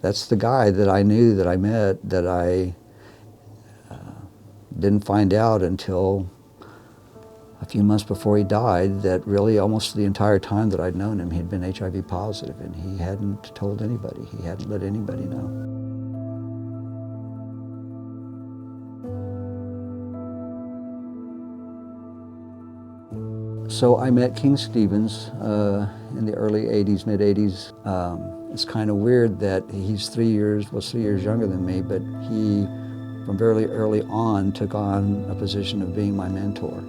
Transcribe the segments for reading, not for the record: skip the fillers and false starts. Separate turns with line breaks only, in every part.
That's the guy that I knew, that I met, that I didn't find out until a few months before he died, that really almost the entire time that I'd known him, he'd been HIV positive, and he hadn't told anybody. He hadn't let anybody know. So I met King Stevens in the early 80s, mid 80s. It's kind of weird that he's 3 years younger than me, but he, from very early on, took on a position of being my mentor.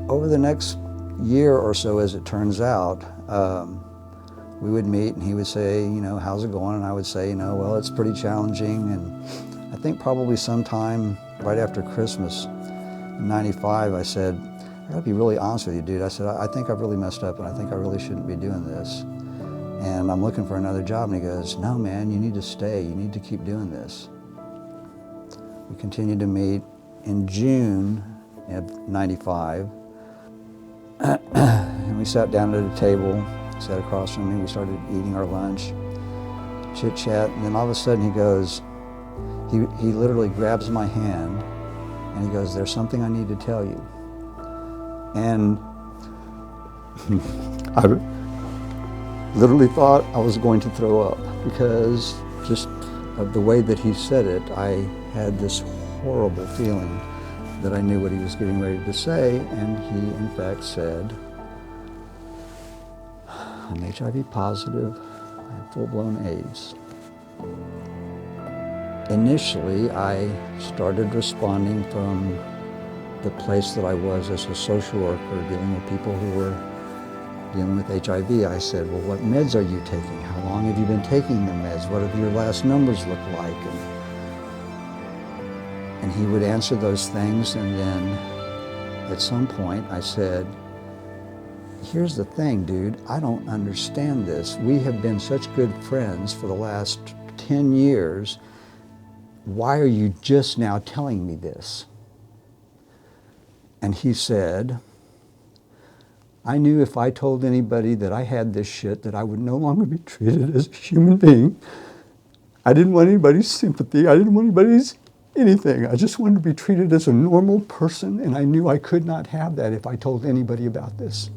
Over the next year or so, as it turns out, we would meet and he would say, you know, how's it going? And I would say, you know, well, it's pretty challenging. And I think probably sometime right after Christmas in '95, I said, I gotta be really honest with you, dude. I said, I think I've really messed up and I think I really shouldn't be doing this. And I'm looking for another job. And he goes, no, man, you need to stay. You need to keep doing this. We continued to meet. In June of '95, and we sat down at a table, sat across from me, we started eating our lunch, chit chat, and then all of a sudden he goes, he literally grabs my hand and he goes, there's something I need to tell you. And I literally thought I was going to throw up because just of the way that he said it, I had this horrible feeling that I knew what he was getting ready to say, and he in fact said, I'm HIV positive, I have full-blown AIDS. Initially, I started responding from the place that I was as a social worker dealing with people who were dealing with HIV. I said, well, what meds are you taking? How long have you been taking the meds? What do your last numbers look like? And he would answer those things, and then at some point I said, here's the thing, dude, I don't understand this. We have been such good friends for the last 10 years. Why are you just now telling me this? And he said, I knew if I told anybody that I had this shit that I would no longer be treated as a human being. I didn't want anybody's sympathy. I didn't want anybody's anything. I just wanted to be treated as a normal person, and I knew I could not have that if I told anybody about this.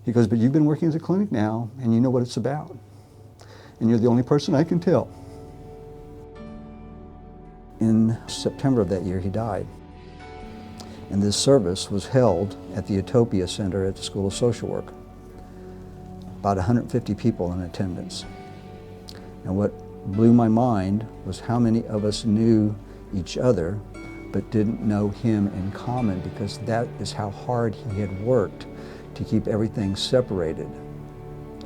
He goes, but you've been working at the clinic now, and you know what it's about. And you're the only person I can tell. In September of that year, he died. And this service was held at the Utopia Center at the School of Social Work. About 150 people in attendance. And what blew my mind was how many of us knew each other but didn't know him in common, because that is how hard he had worked to keep everything separated.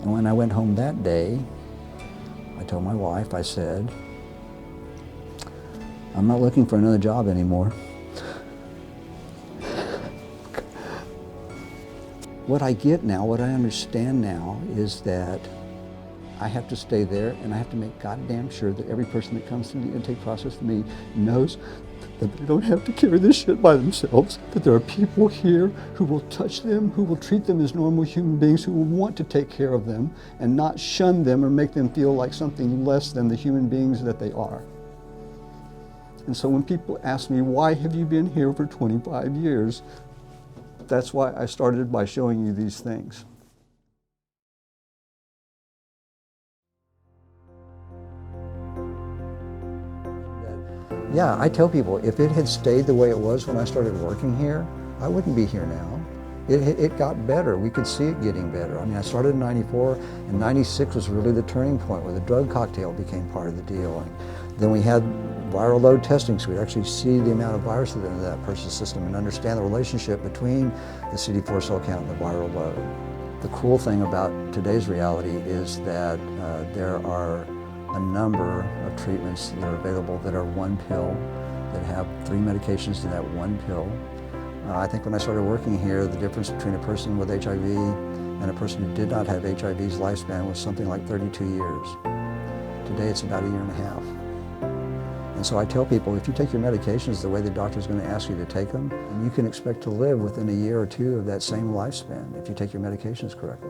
And when I went home that day, I told my wife, I said, I'm not looking for another job anymore. What I get now, what I understand now, is that I have to stay there, and I have to make goddamn sure that every person that comes through the intake process with me knows that they don't have to carry this shit by themselves, that there are people here who will touch them, who will treat them as normal human beings, who will want to take care of them and not shun them or make them feel like something less than the human beings that they are. And so when people ask me, why have you been here for 25 years? That's why I started by showing you these things. Yeah, I tell people, if it had stayed the way it was when I started working here, I wouldn't be here now. It got better. We could see it getting better. I mean, I started in '94, and '96 was really the turning point where the drug cocktail became part of the deal. And then we had viral load testing, so we'd actually see the amount of virus that in that person's system and understand the relationship between the CD4 cell count and the viral load. The cool thing about today's reality is that there are a number of treatments that are available that are one pill, that have 3 medications in that one pill. I think when I started working here, the difference between a person with HIV and a person who did not have HIV's lifespan was something like 32 years. Today it's about 1.5 years. And so I tell people, if you take your medications the way the doctor is going to ask you to take them, you can expect to live within a year or two of that same lifespan if you take your medications correctly.